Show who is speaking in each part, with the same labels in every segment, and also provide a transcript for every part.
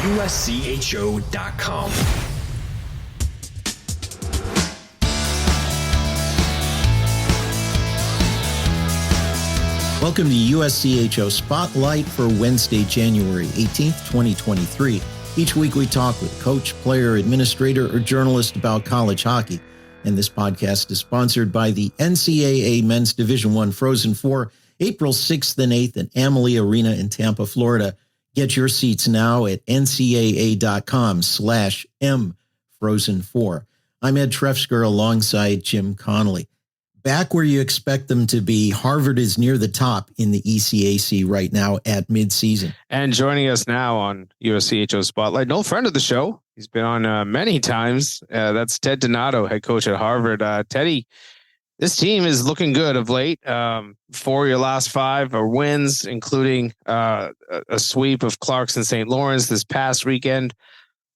Speaker 1: USCHO.com.
Speaker 2: Welcome to USCHO Spotlight for Wednesday, January 18th, 2023. Each week we talk with coach, player, administrator, or journalist about college hockey. And this podcast is sponsored by the NCAA Men's Division I Frozen Four, April 6th and 8th at Amalie Arena in Tampa, Florida. Get your seats now at ncaa.com/mfrozen4. I'm Ed Trefsker alongside Jim Connolly. Back where you expect them to be, Harvard is near the top in the ECAC right now at midseason.
Speaker 3: And joining us now on USCHO Spotlight, an old friend of the show. He's been on many times. That's Ted Donato, head coach at Harvard. Teddy, this team is looking good of late. 4 of your last 5 are wins, including a sweep of Clarkson St. Lawrence this past weekend.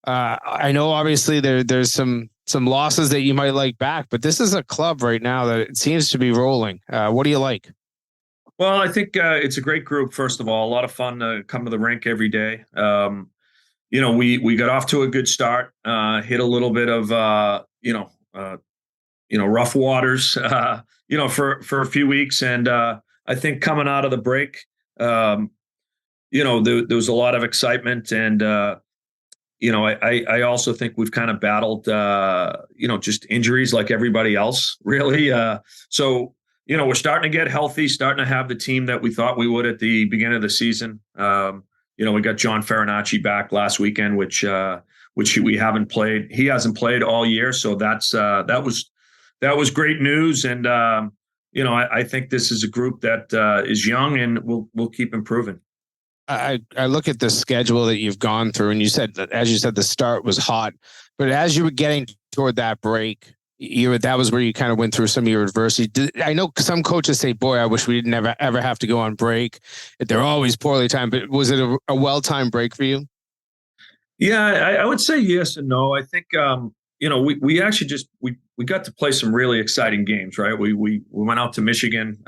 Speaker 3: I know obviously there's some losses that you might like back, but this is a club right now that it seems to be rolling. What do you like?
Speaker 4: Well, I think it's a great group. First of all, a lot of fun to come to the rink every day. We got off to a good start. Hit a little bit of rough waters. For a few weeks, and I think coming out of the break, there was a lot of excitement, and I also think we've kind of battled, just injuries like everybody else, really. So we're starting to get healthy, starting to have the team that we thought we would at the beginning of the season. We got John Farinacci back last weekend, which we haven't played. He hasn't played all year, so that was great news. And I think this is a group that is young, and we'll keep improving.
Speaker 3: I look at the schedule that you've gone through, and as you said, the start was hot, but as you were getting toward that break, that was where you kind of went through some of your adversity. I know some coaches say, boy, I wish we didn't ever have to go on break. They're always poorly timed, but was it a well-timed break for you?
Speaker 4: Yeah, I would say yes and no. I think, we actually we got to play some really exciting games, right? We went out to Michigan,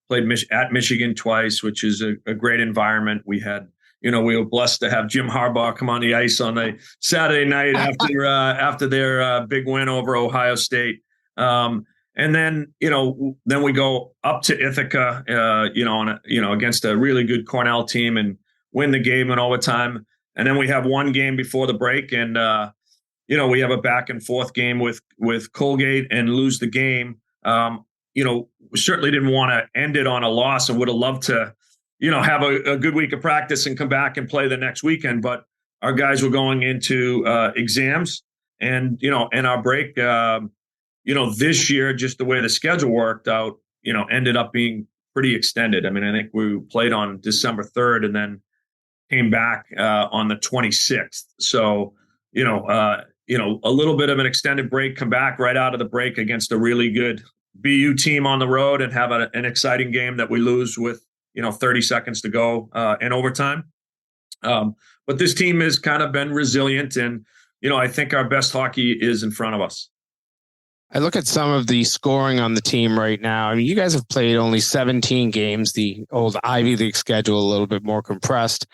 Speaker 4: played at Michigan twice, which is a great environment. We had, we were blessed to have Jim Harbaugh come on the ice on a Saturday night after their big win over Ohio State. And then, then we go up to Ithaca, against a really good Cornell team and win the game in overtime. And then we have one game before the break, and we have a back and forth game with Colgate and lose the game. We certainly didn't want to end it on a loss, and would have loved to, have a good week of practice and come back and play the next weekend. But our guys were going into exams, and our break, this year, just the way the schedule worked out, ended up being pretty extended. I mean, I think we played on December 3rd and then came back on the 26th. So, a little bit of an extended break, come back right out of the break against a really good BU team on the road, and have an exciting game that we lose with, 30 seconds to go in overtime. But this team has kind of been resilient, and, I think our best hockey is in front of us.
Speaker 3: I look at some of the scoring on the team right now. I mean, you guys have played only 17 games, the old Ivy League schedule, a little bit more compressed.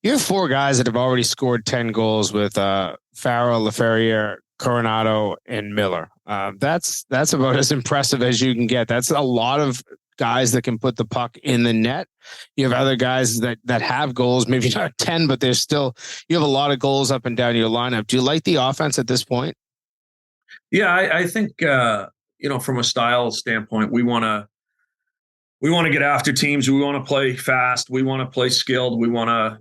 Speaker 3: You have 4 guys that have already scored 10 goals with Farrell, LaFerriere, Coronado, and Miller. That's about as impressive as you can get. That's a lot of guys that can put the puck in the net. You have other guys that have goals, maybe not 10, but you have a lot of goals up and down your lineup. Do you like the offense at this point?
Speaker 4: Yeah, I think, from a style standpoint, we want to get after teams. We want to play fast. We want to play skilled. We want to,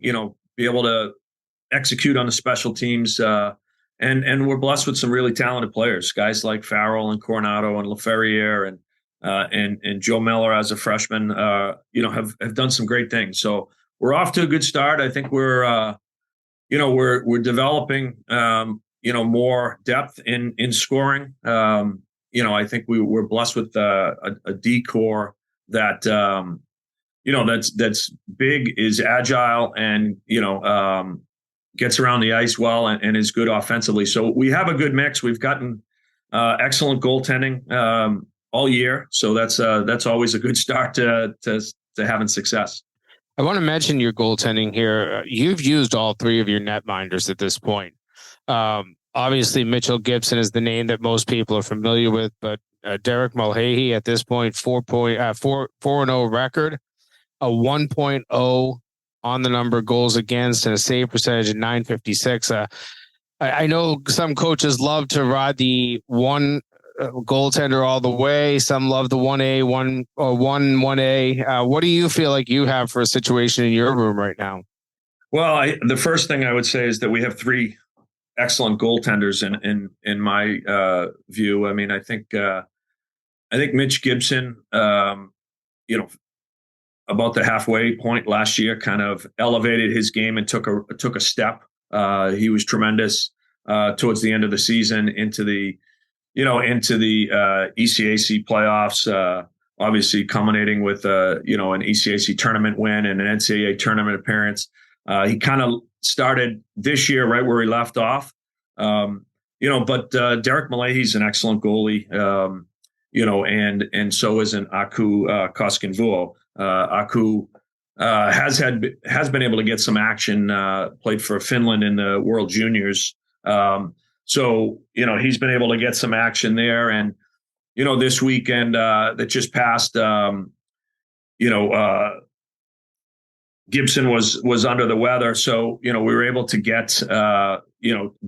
Speaker 4: be able to execute on the special teams. And we're blessed with some really talented players, guys like Farrell and Coronado and LaFerriere and Joe Miller as a freshman, have done some great things. So we're off to a good start. I think we're developing, more depth in scoring. I think we're blessed with a D core that, that's big, is agile, and, gets around the ice well and is good offensively. So we have a good mix. We've gotten excellent goaltending all year. So that's always a good start to having success.
Speaker 3: I want to mention your goaltending here. You've used all three of your netminders at this point. Obviously, Mitchell Gibson is the name that most people are familiar with, but Derek Mulcahy at this point, 4.0 record, a 1.0 on the number of goals against, and a save percentage of .956. I know some coaches love to ride the one goaltender all the way. Some love the 1A, 1A. What do you feel like you have for a situation in your room right now?
Speaker 4: Well, the first thing I would say is that we have three excellent goaltenders in my view. I mean, I think Mitch Gibson, about the halfway point last year, kind of elevated his game and took a step. He was tremendous towards the end of the season into the ECAC playoffs. Obviously, culminating with an ECAC tournament win and an NCAA tournament appearance. He kind of started this year right where he left off. But Derek Mulcahy's an excellent goalie. And so is an Aku Koskinvuo. Aku has been able to get some action, played for Finland in the World Juniors. So he's been able to get some action there. And, this weekend that just passed, Gibson was under the weather. So, we were able to get,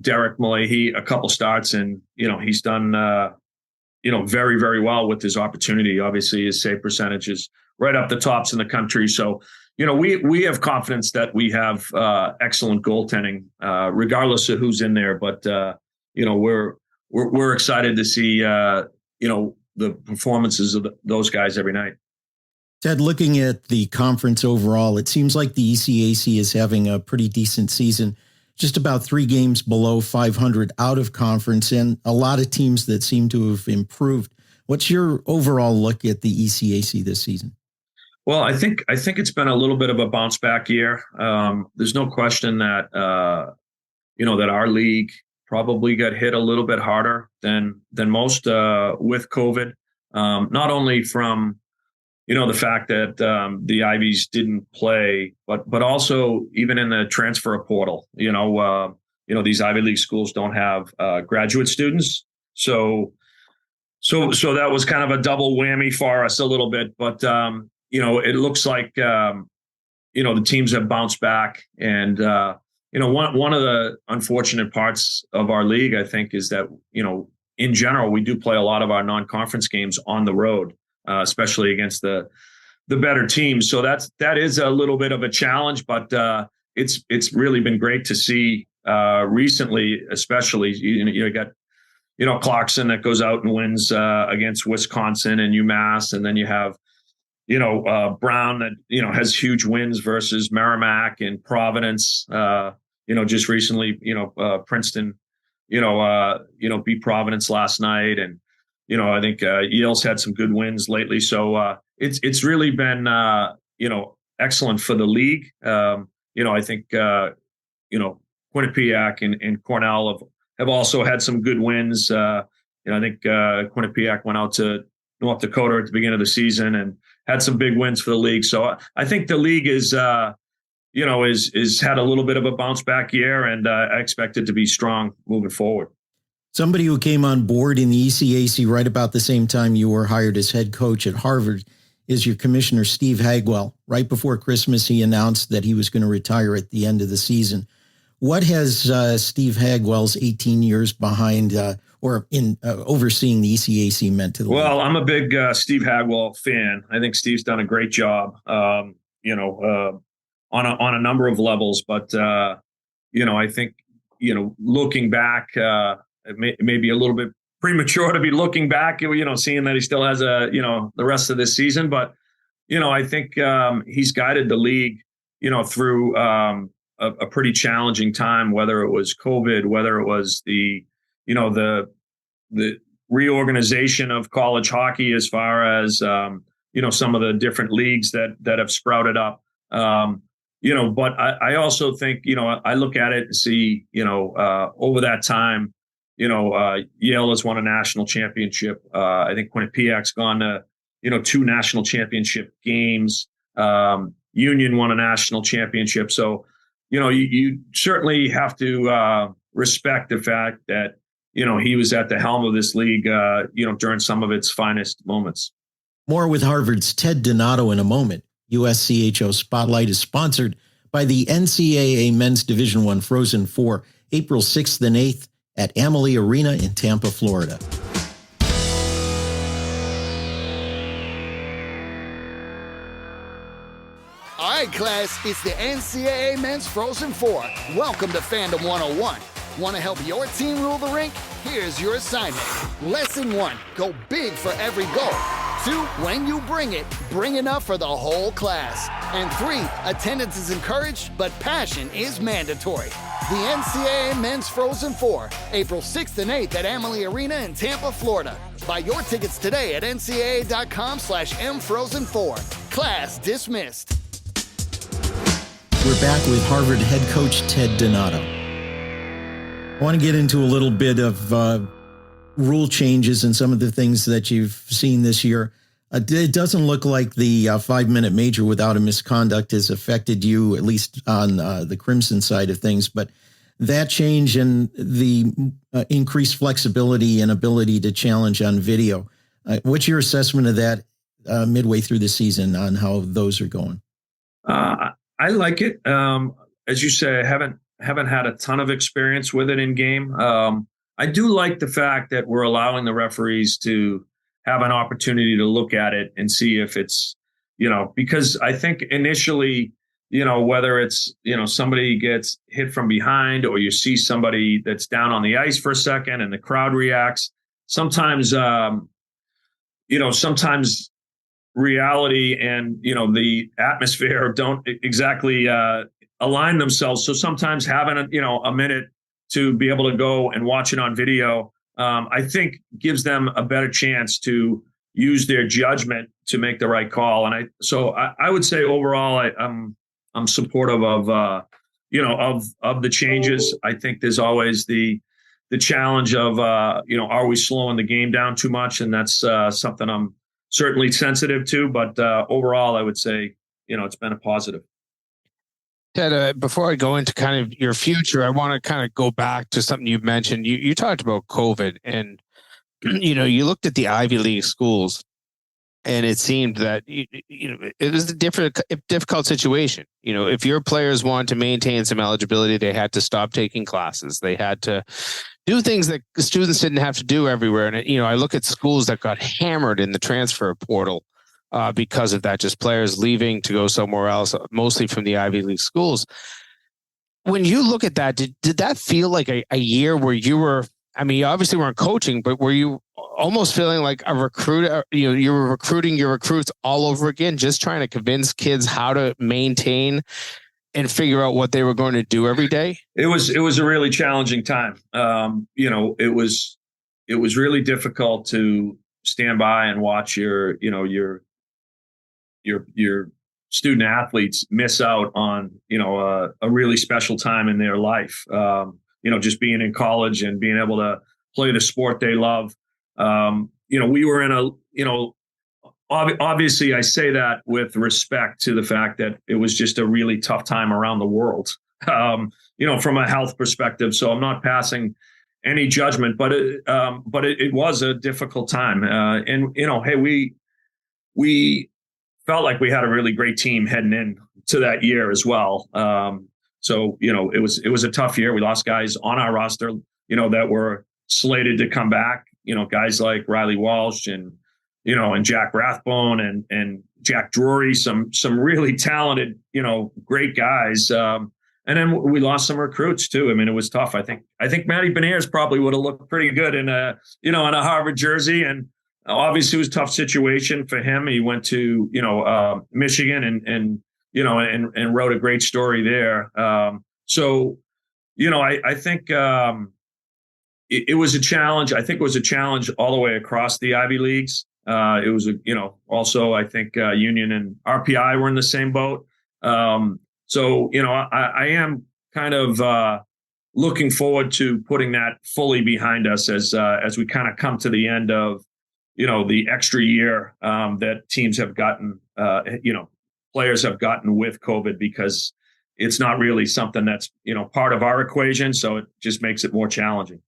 Speaker 4: Derek Mulcahy a couple starts, and, he's done, very, very well with his opportunity. Obviously, his save percentage is right up the tops in the country. So, we have confidence that we have excellent goaltending, regardless of who's in there. But, we're excited to see, the performances of those guys every night.
Speaker 2: Ted, looking at the conference overall, it seems like the ECAC is having a pretty decent season, just about 3 games below 500 out of conference, and a lot of teams that seem to have improved. What's your overall look at the ECAC this season?
Speaker 4: Well, I think it's been a little bit of a bounce back year. There's no question that that our league probably got hit a little bit harder than most with COVID. Not only from the fact that the Ivies didn't play, but also even in the transfer portal. These Ivy League schools don't have graduate students, so that was kind of a double whammy for us a little bit. But it looks like the teams have bounced back, and one of the unfortunate parts of our league, I think, is that in general we do play a lot of our non-conference games on the road. Especially against the better teams. So that is a little bit of a challenge, but it's really been great to see recently, especially, you got, Clarkson that goes out and wins against Wisconsin and UMass. And then you have, Brown that, has huge wins versus Merrimack and Providence. Just recently, Princeton, beat Providence last night. And, I think Yale's had some good wins lately. So it's really been, excellent for the league. I think, Quinnipiac and Cornell have also had some good wins. I think Quinnipiac went out to North Dakota at the beginning of the season and had some big wins for the league. So I think the league is had a little bit of a bounce back year, and I expect it to be strong moving forward.
Speaker 2: Somebody who came on board in the ECAC right about the same time you were hired as head coach at Harvard is your commissioner, Steve Hagwell. Right before Christmas, he announced that he was going to retire at the end of the season. What has Steve Hagwell's 18 years behind overseeing the ECAC meant to the league?
Speaker 4: Well, I'm a big Steve Hagwell fan. I think Steve's done a great job, on a number of levels. But, I think, looking back, it may be a little bit premature to be looking back, seeing that he still has the rest of this season. But, I think he's guided the league, through a pretty challenging time, whether it was COVID, whether it was the reorganization of college hockey as far as, some of the different leagues that have sprouted up. But I also think, I look at it and see, over that time, Yale has won a national championship. I think Quinnipiac's gone to, 2 national championship games. Union won a national championship. So, you certainly have to respect the fact that, he was at the helm of this league, during some of its finest moments.
Speaker 2: More with Harvard's Ted Donato in a moment. USCHO Spotlight is sponsored by the NCAA Men's Division I Frozen Four, April 6th and 8th at Amalie Arena in Tampa, Florida.
Speaker 1: All right, class, it's the NCAA Men's Frozen Four. Welcome to Fandom 101. Want to help your team rule the rink? Here's your assignment. Lesson 1, go big for every goal. 2, when you bring enough for the whole class. And 3, attendance is encouraged, but passion is mandatory. The NCAA Men's Frozen Four, April 6th and 8th at Amalie Arena in Tampa, Florida. Buy your tickets today at ncaa.com/mfrozen4. Class dismissed.
Speaker 2: We're back with Harvard head coach Ted Donato. I want to get into a little bit of rule changes and some of the things that you've seen this year. It doesn't look like the 5-minute major without a misconduct has affected you, at least on the Crimson side of things. But that change and the increased flexibility and ability to challenge on video, what's your assessment of that midway through the season on how those are going?
Speaker 4: I like it. As you say, I haven't had a ton of experience with it in game. I do like the fact that we're allowing the referees to have an opportunity to look at it and see if it's, because I think initially, whether it's, somebody gets hit from behind or you see somebody that's down on the ice for a second and the crowd reacts, sometimes, sometimes reality and, the atmosphere don't exactly align themselves. So sometimes having a minute to be able to go and watch it on video, I think gives them a better chance to use their judgment to make the right call. And I would say overall, I'm supportive of the changes. I think there's always the challenge of are we slowing the game down too much? And that's something I'm certainly sensitive to. But overall, I would say it's been a positive.
Speaker 3: Ted, before I go into kind of your future, I want to kind of go back to something you mentioned. You talked about COVID, and you looked at the Ivy League schools, and it seemed that it was a difficult situation. If your players wanted to maintain some eligibility, they had to stop taking classes. They had to do things that students didn't have to do everywhere. And I look at schools that got hammered in the transfer portal. Because of that, just players leaving to go somewhere else, mostly from the Ivy League schools. When you look at that, did that feel like a year where you were, you obviously weren't coaching, but were you almost feeling like a recruiter, you were recruiting your recruits all over again, just trying to convince kids how to maintain and figure out what they were going to do every day?
Speaker 4: It was a really challenging time. It was really difficult to stand by and watch your student athletes miss out on, a really special time in their life. Just being in college and being able to play the sport they love. We were in obviously I say that with respect to the fact that it was just a really tough time around the world, from a health perspective. So I'm not passing any judgment, but it was a difficult time. Hey, we felt like we had a really great team heading in to that year as well. So it was a tough year. We lost guys on our roster, that were slated to come back, guys like Riley Walsh and Jack Rathbone and Jack Drury, some really talented, great guys. And then we lost some recruits too. It was tough. I think Matty Beniers probably would have looked pretty good in a Harvard jersey. And obviously it was a tough situation for him. He went to, Michigan and wrote a great story there. I think it was a challenge. I think it was a challenge all the way across the Ivy Leagues. It was, also I think Union and RPI were in the same boat. I am kind of looking forward to putting that fully behind us as we kind of come to the end of, the extra year that teams have gotten, players have gotten with COVID, because it's not really something that's, part of our equation. So it just makes it more challenging.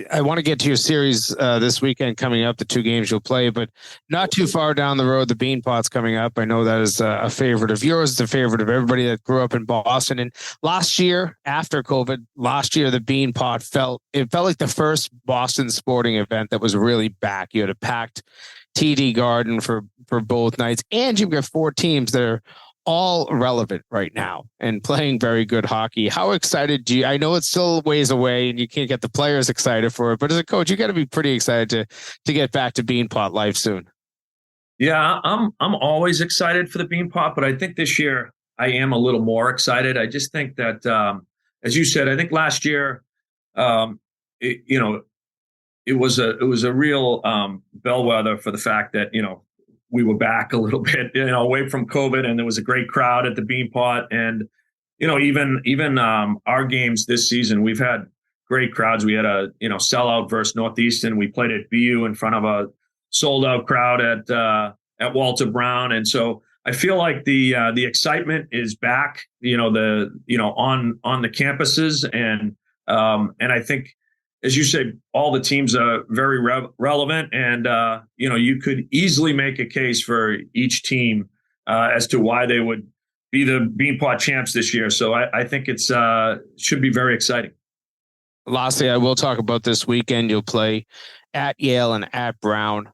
Speaker 3: I want to get to your series this weekend coming up, the 2 games you'll play, but not too far down the road, the Beanpot's coming up. I know that is a favorite of yours. It's a favorite of everybody that grew up in Boston. And last year, after COVID, the Beanpot felt like the first Boston sporting event that was really back. You had a packed TD Garden for both nights, and you've got 4 teams that are all relevant right now and playing very good hockey. How excited I know it's still a ways away and you can't get the players excited for it, but as a coach, you got to be pretty excited to get back to Beanpot life soon.
Speaker 4: Yeah, I'm always excited for the Beanpot, but I think this year I am a little more excited. I just think that, as you said, I think last year, it was a real bellwether for the fact that, we were back a little bit, away from COVID, and there was a great crowd at the Beanpot. And, even our games this season, we've had great crowds. We had a, sellout versus Northeastern. We played at BU in front of a sold out crowd at Walter Brown. And so I feel like the excitement is back, on the campuses. And I think, as you say, all the teams are very relevant, and you could easily make a case for each team as to why they would be the Beanpot champs this year. So I think it's should be very exciting.
Speaker 3: Lastly, I will talk about this weekend. You'll play at Yale and at Brown.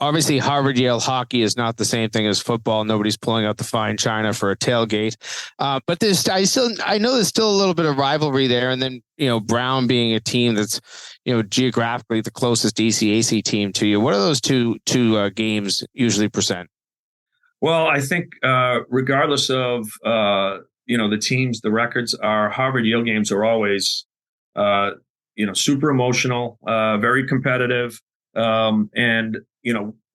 Speaker 3: Obviously, Harvard-Yale hockey is not the same thing as football. Nobody's pulling out the fine china for a tailgate. But I know there's still a little bit of rivalry there. And then, Brown being a team that's, geographically the closest ECAC team to you. What are those two games usually present?
Speaker 4: Well, I think regardless of, the teams, the records, our Harvard-Yale games are always, super emotional, very competitive. And,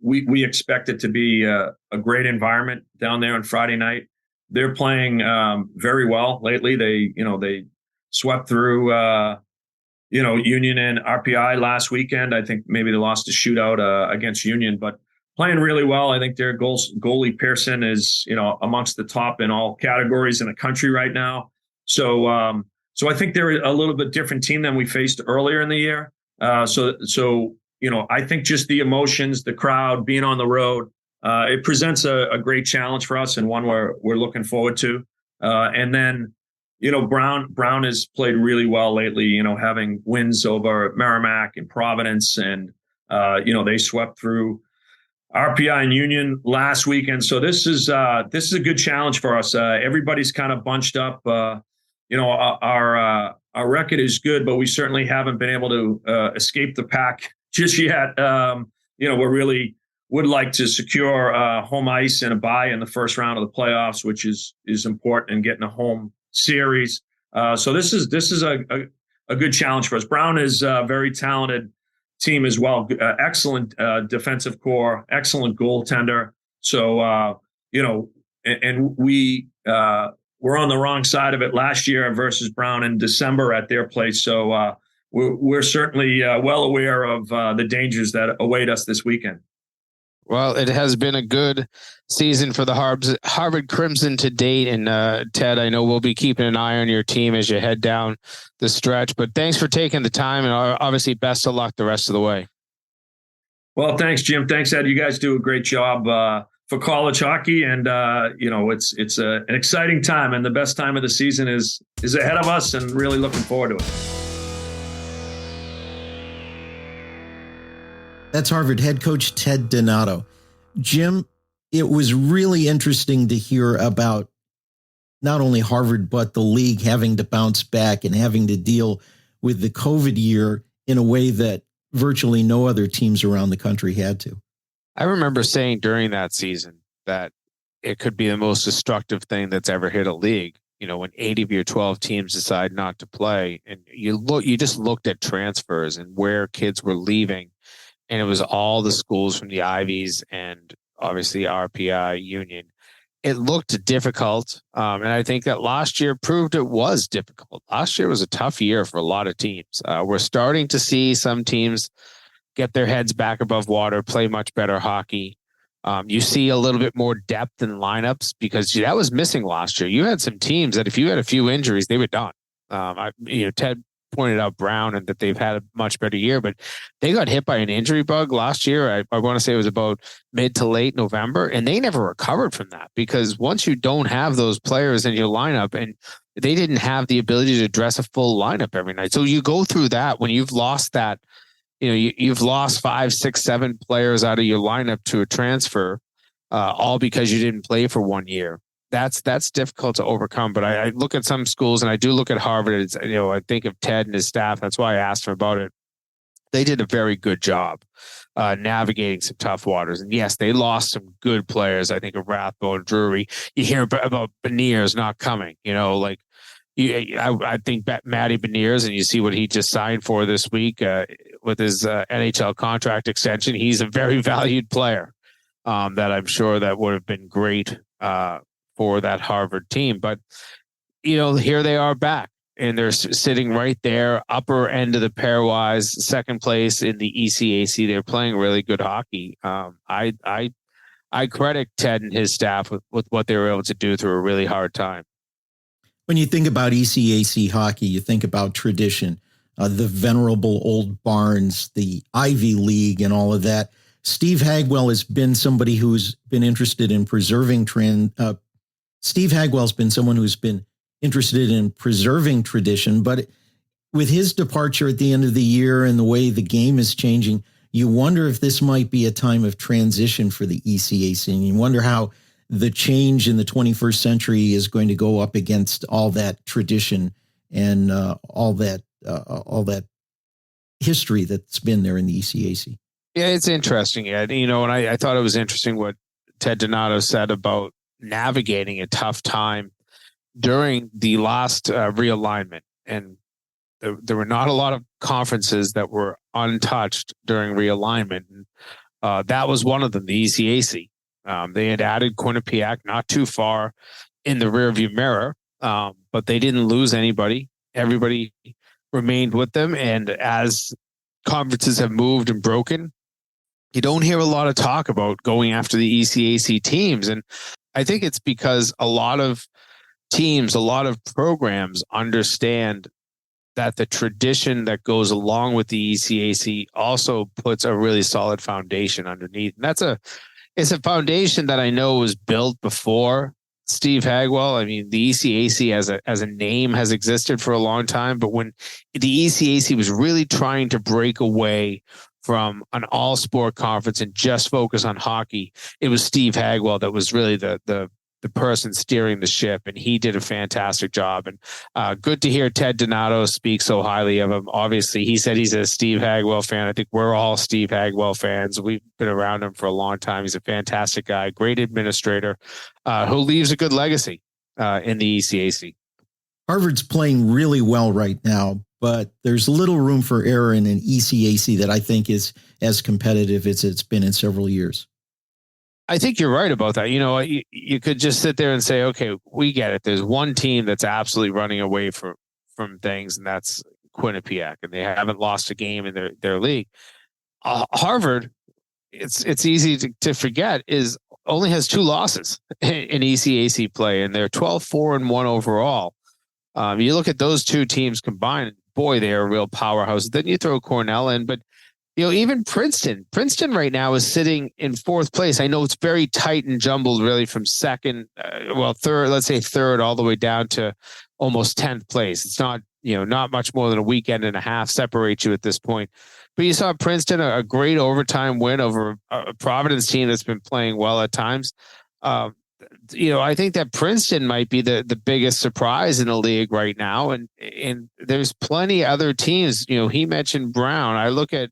Speaker 4: we expect it to be a great environment down there on Friday night. They're playing very well lately. They swept through, Union and RPI last weekend. I think maybe they lost a shootout against Union, but playing really well. I think their goalie Pearson is, amongst the top in all categories in the country right now. So I think they're a little bit different team than we faced earlier in the year. So I think just the emotions, the crowd, being on the road, it presents a great challenge for us, and one we're looking forward to. And then, Brown has played really well lately, having wins over Merrimack and Providence, and, they swept through RPI and Union last weekend. So this is a good challenge for us. Everybody's kind of bunched up. Our record is good, but we certainly haven't been able to escape the pack just yet. We really would like to secure home ice and a bye in the first round of the playoffs, which is important in getting a home series. So this is a good challenge for us. Brown is a very talented team as well. Excellent defensive core, excellent goaltender. So and we were on the wrong side of it last year versus Brown in December at their place. So we're certainly well aware of the dangers that await us this weekend.
Speaker 3: Well, it has been a good season for the Harvard Crimson to date. And Ted, I know we'll be keeping an eye on your team as you head down the stretch. But thanks for taking the time, and obviously best of luck the rest of the way.
Speaker 4: Well, thanks, Jim. Thanks, Ed. You guys do a great job for college hockey. And, it's an exciting time, and the best time of the season is ahead of us, and really looking forward to it.
Speaker 2: That's Harvard head coach Ted Donato. Jim, it was really interesting to hear about not only Harvard, but the league having to bounce back and having to deal with the COVID year in a way that virtually no other teams around the country had to.
Speaker 3: I remember saying during that season that it could be the most destructive thing that's ever hit a league. When 8 of your 12 teams decide not to play, and you just looked at transfers and where kids were leaving. And it was all the schools from the Ivies and obviously RPI Union. It looked difficult. And I think that last year proved it was difficult. Last year was a tough year for a lot of teams. We're starting to see some teams get their heads back above water, play much better hockey. You see a little bit more depth in lineups because that was missing last year. You had some teams that if you had a few injuries, they were done. Ted pointed out Brown and that they've had a much better year, but they got hit by an injury bug last year. I want to say it was about mid to late November, and they never recovered from that because once you don't have those players in your lineup, and they didn't have the ability to dress a full lineup every night. So you go through that when you've lost that, you've lost 5, 6, 7 players out of your lineup to a transfer, all because you didn't play for 1 year. That's difficult to overcome. But I look at some schools, and I do look at Harvard. It's, I think of Ted and his staff. That's why I asked him about it. They did a very good job navigating some tough waters. And yes, they lost some good players. I think of Rathbone, Drury. You hear about Beniers not coming. I think Matty Beniers, and you see what he just signed for this week with his NHL contract extension. He's a very valued player that I'm sure that would have been great for that Harvard team. But, here they are back, and they're sitting right there, upper end of the pairwise, second place in the ECAC. They're playing really good hockey. I credit Ted and his staff with what they were able to do through a really hard time.
Speaker 2: When you think about ECAC hockey, you think about tradition, the venerable old barns, the Ivy League, and all of that. Steve Hagwell has been somebody who's been interested in preserving Steve Hagwell's been someone who's been interested in preserving tradition, but with his departure at the end of the year and the way the game is changing, you wonder if this might be a time of transition for the ECAC, and you wonder how the change in the 21st century is going to go up against all that tradition and all that history that's been there in the ECAC.
Speaker 3: Yeah, it's interesting. Yeah, and I thought it was interesting what Ted Donato said about navigating a tough time during the last realignment. And there were not a lot of conferences that were untouched during realignment. And that was one of them, the ECAC. They had added Quinnipiac not too far in the rearview mirror, but they didn't lose anybody. Everybody remained with them. And as conferences have moved and broken, you don't hear a lot of talk about going after the ECAC teams. And I think it's because a lot of teams, a lot of programs understand that the tradition that goes along with the ECAC also puts a really solid foundation underneath. And it's a foundation that I know was built before Steve Hagwell. I mean, the ECAC as a name has existed for a long time, but when the ECAC was really trying to break away from an all-sport conference and just focus on hockey, it was Steve Hagwell that was really the person steering the ship, and he did a fantastic job. And good to hear Ted Donato speak so highly of him. Obviously, he said he's a Steve Hagwell fan. I think we're all Steve Hagwell fans. We've been around him for a long time. He's a fantastic guy, great administrator, who leaves a good legacy in the ECAC.
Speaker 2: Harvard's playing really well right now, but there's little room for error in an ECAC that I think is as competitive as it's been in several years.
Speaker 3: I think you're right about that. You could just sit there and say, okay, we get it. There's one team that's absolutely running away from things, and that's Quinnipiac, and they haven't lost a game in their league. Harvard, it's easy to forget, is only has 2 losses in ECAC play, and they're 12-4-1 overall. You look at those 2 teams combined, boy, they are a real powerhouse. Then you throw Cornell in, but even Princeton right now is sitting in 4th place. I know it's very tight and jumbled, really, from third, let's say third, all the way down to almost 10th place. It's not, not much more than a weekend and a half separates you at this point. But you saw Princeton, a great overtime win over a Providence team that's been playing well at times. I think that Princeton might be the biggest surprise in the league right now. And there's plenty other teams. He mentioned Brown. I look at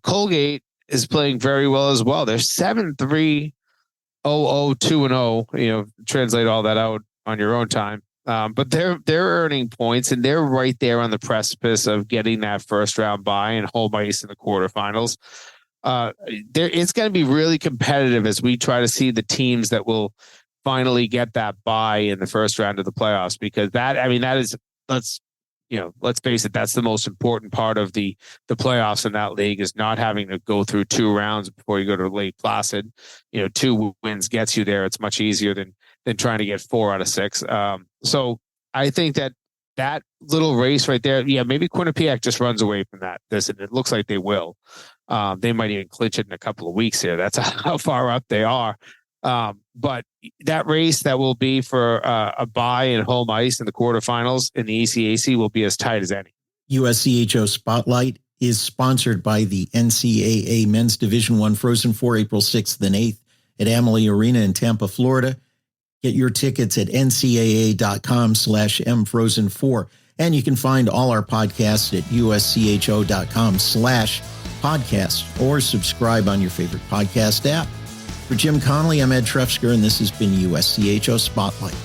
Speaker 3: Colgate is playing very well as well. They're 7-3-0-0-2-0. Translate all that out on your own time. But they're earning points, and they're right there on the precipice of getting that first round bye and home ice in the quarterfinals. It's going to be really competitive as we try to see the teams that will finally get that bye in the first round of the playoffs, because that is, let's let's face it, that's the most important part of the playoffs in that league, is not having to go through 2 rounds before you go to Lake Placid. 2 wins gets you there. It's much easier than trying to get 4 out of 6. So I think that little race right there, maybe Quinnipiac just runs away from that. It looks like they will. They might even clinch it in a couple of weeks here. That's how far up they are. But that race that will be for a bye and home ice in the quarterfinals in the ECAC will be as tight as any.
Speaker 2: USCHO Spotlight is sponsored by the NCAA Men's Division I Frozen 4, April 6th and 8th at Amalie Arena in Tampa, Florida. Get your tickets at ncaa.com/mfrozen4. And you can find all our podcasts at uscho.com/podcast or subscribe on your favorite podcast app. For Jim Connolly, I'm Ed Trefzger, and this has been USCHO Spotlight.